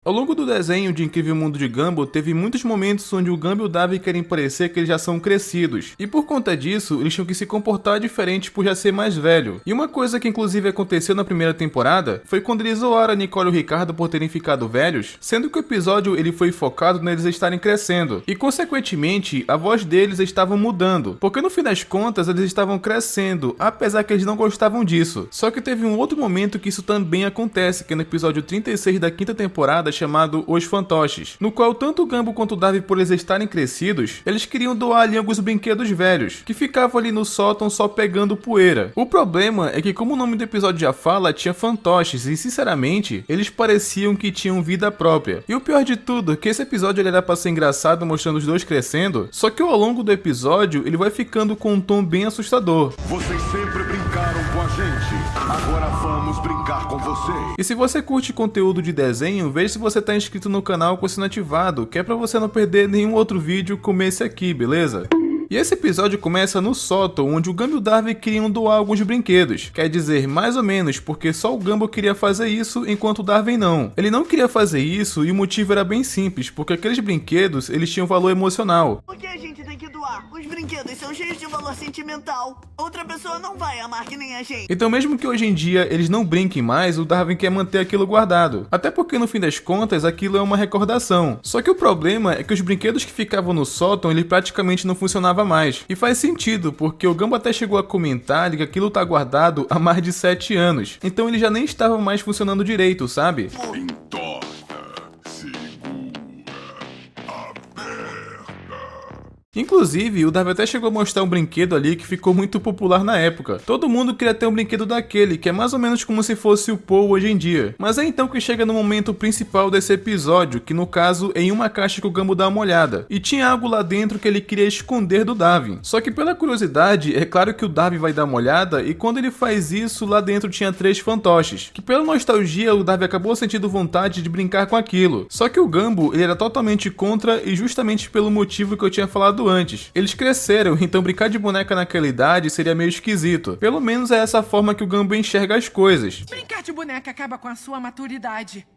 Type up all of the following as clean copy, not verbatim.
Ao longo do desenho de Incrível Mundo de Gumball, teve muitos momentos onde o Gumball e o Darwin querem parecer que eles já são crescidos, e por conta disso, eles tinham que se comportar diferente por já ser mais velho. E uma coisa que inclusive aconteceu na primeira temporada, foi quando eles zoaram a Nicole e o Ricardo por terem ficado velhos, sendo que o episódio ele foi focado neles estarem crescendo, e consequentemente, a voz deles estavam mudando, porque no fim das contas eles estavam crescendo, apesar que eles não gostavam disso. Só que teve um outro momento que isso também acontece, que é no episódio 36 da quinta temporada, chamado Os Fantoches, no qual tanto o Gumball quanto o Darwin, por eles estarem crescidos, eles queriam doar ali alguns brinquedos velhos, que ficavam ali no sótão só pegando poeira. O problema é que, como o nome do episódio já fala, tinha fantoches e, sinceramente, eles pareciam que tinham vida própria. E o pior de tudo é que esse episódio ele era pra ser engraçado, mostrando os dois crescendo, só que ao longo do episódio ele vai ficando com um tom bem assustador. Vocês sempre brincaram com a gente, agora vamos brincar com vocês. E se você curte conteúdo de desenho, veja se você tá inscrito no canal com o sino ativado, que é pra você não perder nenhum outro vídeo como esse aqui, beleza? E esse episódio começa no sótão, onde o Gumball e o Darwin queriam doar alguns brinquedos. Quer dizer, mais ou menos, porque só o Gumball queria fazer isso, enquanto o Darwin não. Ele não queria fazer isso e o motivo era bem simples, porque aqueles brinquedos, eles tinham valor emocional. Por que a gente tem que doar? Os brinquedos são cheios de valor sentimental. Outra pessoa não vai amar que nem a gente. Então mesmo que hoje em dia eles não brinquem mais, o Darwin quer manter aquilo guardado. Até porque no fim das contas, aquilo é uma recordação. Só que o problema é que os brinquedos que ficavam no sótão, ele praticamente não funcionava mais. E faz sentido, porque o Gumball até chegou a comentar que aquilo tá guardado há mais de 7 anos. Então ele já nem estava mais funcionando direito, sabe? Entorta, segura, aperta. Inclusive, o Darwin até chegou a mostrar um brinquedo ali que ficou muito popular na época. Todo mundo queria ter um brinquedo daquele, que é mais ou menos como se fosse o Paul hoje em dia. Mas é então que chega no momento principal desse episódio, que no caso é em uma caixa que o Gumball dá uma olhada. E tinha algo lá dentro que ele queria esconder do Darwin. Só que pela curiosidade, é claro que o Darwin vai dar uma olhada, e quando ele faz isso, lá dentro tinha 3 fantoches. Que pela nostalgia, o Darwin acabou sentindo vontade de brincar com aquilo. Só que o Gumball, ele era totalmente contra, e justamente pelo motivo que eu tinha falado antes. Eles cresceram, então brincar de boneca naquela idade seria meio esquisito. Pelo menos é essa forma que o Gumball enxerga as coisas. Brincar de boneca acaba com a sua maturidade.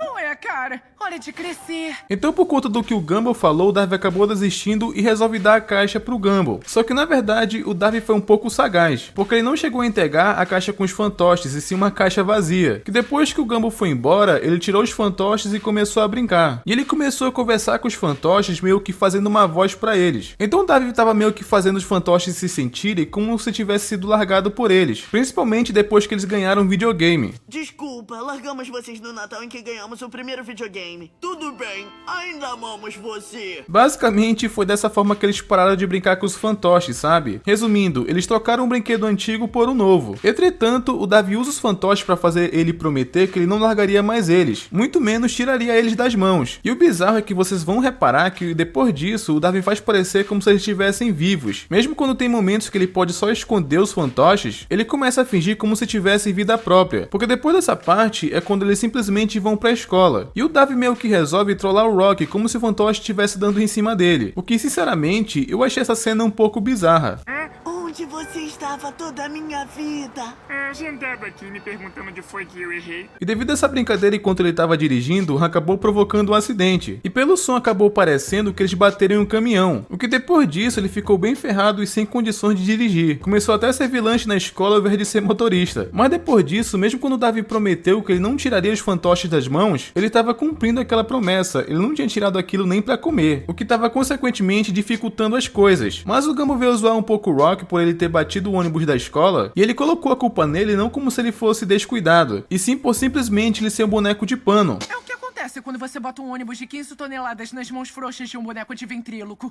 Não é, cara? Hora de crescer. Então, por conta do que o Gumball falou, o Darwin acabou desistindo e resolve dar a caixa pro Gumball. Só que na verdade, o Darwin foi um pouco sagaz, porque ele não chegou a entregar a caixa com os fantoches, e sim uma caixa vazia. Que depois que o Gumball foi embora, ele tirou os fantoches e começou a brincar. E ele começou a conversar com os fantoches, meio que fazendo uma voz pra eles. Então o Darwin tava meio que fazendo os fantoches se sentirem como se tivesse sido largado por eles, principalmente depois que eles ganharam um videogame. Desculpa, largamos vocês no Natal em que ganhamos o primeiro videogame. Tudo bem, ainda amamos você. Basicamente, foi dessa forma que eles pararam de brincar com os fantoches, sabe? Resumindo, eles trocaram um brinquedo antigo por um novo. Entretanto, o Darwin usa os fantoches pra fazer ele prometer que ele não largaria mais eles, muito menos tiraria eles das mãos. E o bizarro é que vocês vão reparar que depois disso, o Darwin faz parecer como se eles estivessem vivos. Mesmo quando tem momentos que ele pode só esconder os fantoches, ele começa a fingir como se tivesse vida própria. Porque depois dessa parte é quando eles simplesmente vão pra escola. E o Darwin meio que resolve trollar o Rocky como se o fantoche estivesse dando em cima dele. O que, sinceramente, eu achei essa cena um pouco bizarra. Onde você estava toda a minha vida? A gente andava aqui me perguntando onde foi que eu errei. E devido a essa brincadeira enquanto ele estava dirigindo, acabou provocando um acidente. E pelo som acabou parecendo que eles bateram em um caminhão. O que depois disso ele ficou bem ferrado e sem condições de dirigir. Começou até a servir lanche na escola ao invés de ser motorista. Mas depois disso, mesmo quando o Darwin prometeu que ele não tiraria os fantoches das mãos, ele estava cumprindo aquela promessa. Ele não tinha tirado aquilo nem para comer. O que estava consequentemente dificultando as coisas. Mas o Gumball veio zoar um pouco o Rock por ele ter batido o ônibus da escola, e ele colocou a culpa nele não como se ele fosse descuidado, e sim por simplesmente ele ser um boneco de pano. É o que acontece quando você bota um ônibus de 15 toneladas nas mãos frouxas de um boneco de ventríloco.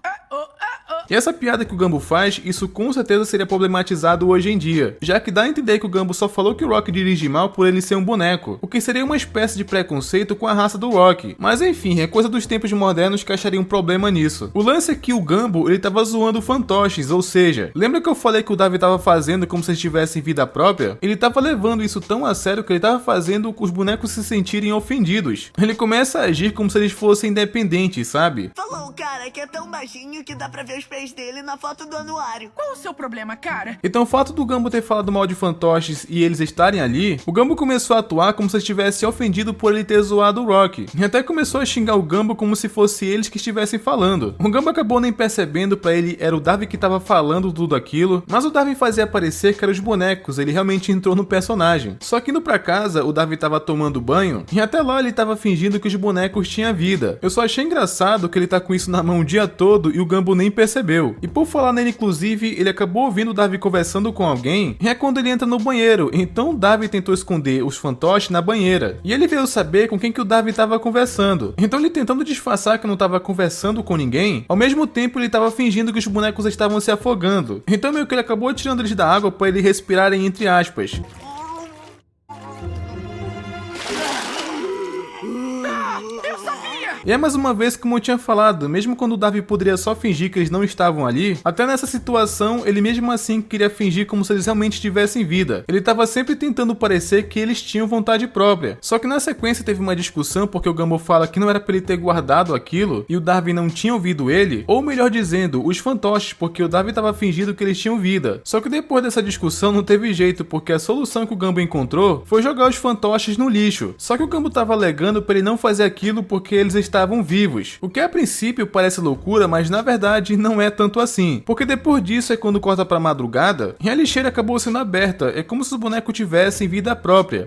E essa piada que o Gumball faz, isso com certeza seria problematizado hoje em dia, já que dá a entender que o Gumball só falou que o Rock dirige mal por ele ser um boneco, o que seria uma espécie de preconceito com a raça do Rock. Mas enfim, é coisa dos tempos modernos que acharia um problema nisso. O lance é que o Gumball, ele tava zoando fantoches, ou seja, lembra que eu falei que o Darwin tava fazendo como se eles tivessem vida própria? Ele tava levando isso tão a sério que ele tava fazendo os bonecos se sentirem ofendidos. Ele começa a agir como se eles fossem independentes, sabe? Falou o cara que é tão baixinho que dá pra ver os vez dele na foto do anuário. Qual o seu problema, cara? Então o fato do Gumball ter falado mal de fantoches e eles estarem ali, o Gumball começou a atuar como se estivesse ofendido por ele ter zoado o Rock. E até começou a xingar o Gumball como se fosse eles que estivessem falando. O Gumball acabou nem percebendo, pra ele era o Darwin que tava falando tudo aquilo, mas o Darwin fazia parecer que eram os bonecos, ele realmente entrou no personagem. Só que indo pra casa, o Darwin tava tomando banho e até lá ele tava fingindo que os bonecos tinham vida. Eu só achei engraçado que ele tá com isso na mão o dia todo e o Gumball nem percebeu. E por falar nele, inclusive, ele acabou ouvindo o Darwin conversando com alguém e é quando ele entra no banheiro. Então o Darwin tentou esconder os fantoches na banheira e ele veio saber com quem que o Darwin tava conversando. Então ele tentando disfarçar que não tava conversando com ninguém, ao mesmo tempo ele tava fingindo que os bonecos estavam se afogando. Então meio que ele acabou tirando eles da água para eles respirarem entre aspas. E é mais uma vez como eu tinha falado, mesmo quando o Darwin poderia só fingir que eles não estavam ali, até nessa situação ele mesmo assim queria fingir como se eles realmente tivessem vida. Ele estava sempre tentando parecer que eles tinham vontade própria. Só que na sequência teve uma discussão porque o Gumball fala que não era para ele ter guardado aquilo e o Darwin não tinha ouvido ele, ou melhor dizendo, os fantoches, porque o Darwin estava fingindo que eles tinham vida. Só que depois dessa discussão não teve jeito, porque a solução que o Gumball encontrou foi jogar os fantoches no lixo. Só que o Gumball estava alegando para ele não fazer aquilo porque eles estavam vivos. O que a princípio parece loucura, mas na verdade não é tanto assim. Porque depois disso é quando corta pra madrugada e a lixeira acabou sendo aberta. É como se os bonecos tivessem vida própria.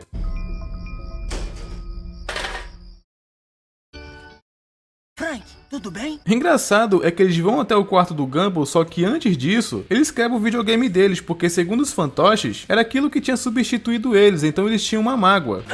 Frank, tudo bem? Engraçado é que eles vão até o quarto do Gumball, só que antes disso, eles quebram o videogame deles, porque segundo os fantoches, era aquilo que tinha substituído eles, então eles tinham uma mágoa.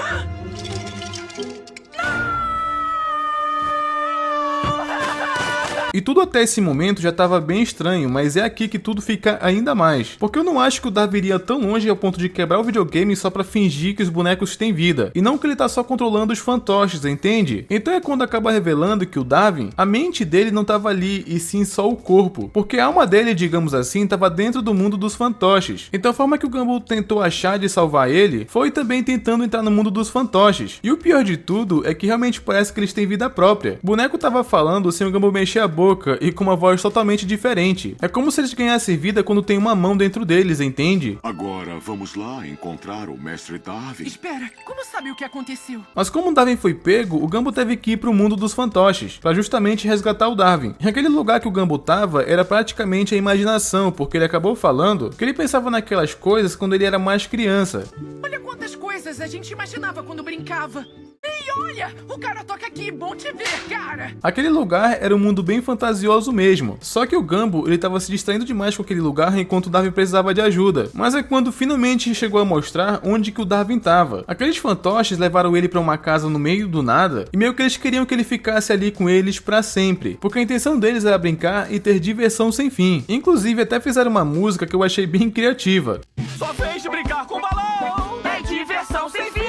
E tudo até esse momento já estava bem estranho, mas é aqui que tudo fica ainda mais. Porque eu não acho que o Darwin iria tão longe ao ponto de quebrar o videogame só pra fingir que os bonecos têm vida, e não que ele tá só controlando os fantoches, entende? Então é quando acaba revelando que o Darwin, a mente dele não tava ali, e sim só o corpo. Porque a alma dele, digamos assim, tava dentro do mundo dos fantoches. Então a forma que o Gumball tentou achar de salvar ele, foi também tentando entrar no mundo dos fantoches. E o pior de tudo é que realmente parece que eles têm vida própria. O boneco tava falando sem o Gumball mexer a boca e com uma voz totalmente diferente. É como se eles ganhassem vida quando tem uma mão dentro deles, entende? Agora vamos lá encontrar o Mestre Darwin. Espera, como sabe o que aconteceu? Mas como o Darwin foi pego, o Gumball teve que ir pro mundo dos fantoches, pra justamente resgatar o Darwin. E aquele lugar que o Gumball tava era praticamente a imaginação, porque ele acabou falando que ele pensava naquelas coisas quando ele era mais criança. Olha quantas coisas a gente imaginava quando brincava. Ei, olha! O cara toca aqui, bom te ver, cara! Aquele lugar era um mundo bem fantasioso mesmo. Só que o Gumball, ele tava se distraindo demais com aquele lugar enquanto o Darwin precisava de ajuda. Mas é quando finalmente chegou a mostrar onde que o Darwin tava. Aqueles fantoches levaram ele pra uma casa no meio do nada e meio que eles queriam que ele ficasse ali com eles pra sempre. Porque a intenção deles era brincar e ter diversão sem fim. Inclusive até fizeram uma música que eu achei bem criativa. Só vez de brincar com balão é diversão sem fim.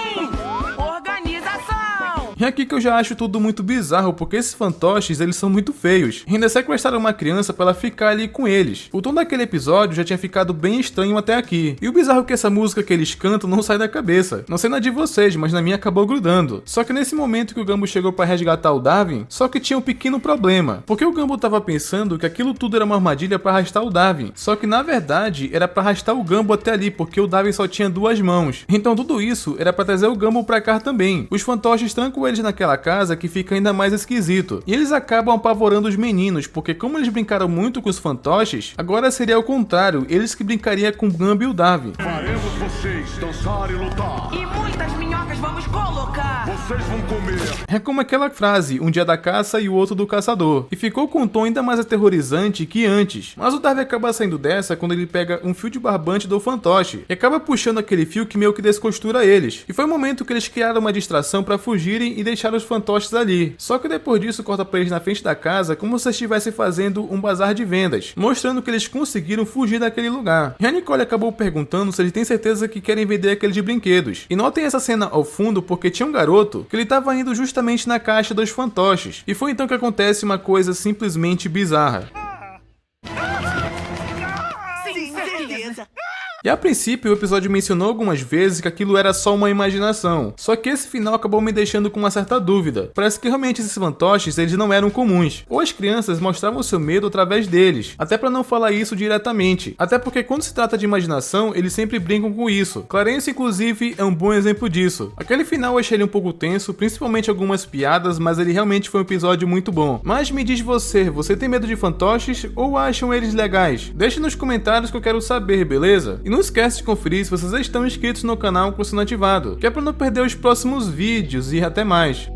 E aqui que eu já acho tudo muito bizarro, porque esses fantoches, eles são muito feios. E ainda sequestraram uma criança pra ela ficar ali com eles. O tom daquele episódio já tinha ficado bem estranho até aqui. E o bizarro é que essa música que eles cantam não sai da cabeça. Não sei na de vocês, mas na minha acabou grudando. Só que nesse momento que o Gumball chegou pra resgatar o Darwin, só que tinha um pequeno problema. Porque o Gumball tava pensando que aquilo tudo era uma armadilha pra arrastar o Darwin. Só que na verdade era pra arrastar o Gumball até ali, porque o Darwin só tinha duas mãos. Então tudo isso era pra trazer o Gumball pra cá também. Os fantoches trancam eles naquela casa que fica ainda mais esquisito. E eles acabam apavorando os meninos, porque como eles brincaram muito com os fantoches, agora seria o contrário, eles que brincariam com o Gumball e o Darwin. Faremos vocês dançar e lutar. E muitas minhocas vamos colocar. Vocês vão comer. É como aquela frase, um dia da caça e o outro do caçador. E ficou com um tom ainda mais aterrorizante que antes. Mas o Darwin acaba saindo dessa quando ele pega um fio de barbante do fantoche e acaba puxando aquele fio que meio que descostura eles. E foi o momento que eles criaram uma distração pra fugirem e deixaram os fantoches ali. Só que depois disso corta pra eles na frente da casa como se estivessem fazendo um bazar de vendas, mostrando que eles conseguiram fugir daquele lugar. E a Nicole acabou perguntando se eles têm certeza que querem vender aqueles brinquedos. E notem essa cena ao fundo porque tinha um garoto que ele tava indo justamente na caixa dos fantoches. E foi então que acontece uma coisa simplesmente bizarra. Sim, certeza. E a princípio o episódio mencionou algumas vezes que aquilo era só uma imaginação, só que esse final acabou me deixando com uma certa dúvida. Parece que realmente esses fantoches eles não eram comuns, ou as crianças mostravam seu medo através deles, até pra não falar isso diretamente, até porque quando se trata de imaginação eles sempre brincam com isso. Clarence inclusive é um bom exemplo disso. Aquele final eu achei ele um pouco tenso, principalmente algumas piadas, mas ele realmente foi um episódio muito bom. Mas me diz você tem medo de fantoches ou acham eles legais? Deixe nos comentários que eu quero saber, beleza? E não esquece de conferir se vocês estão inscritos no canal com o sino ativado, que é para não perder os próximos vídeos e até mais.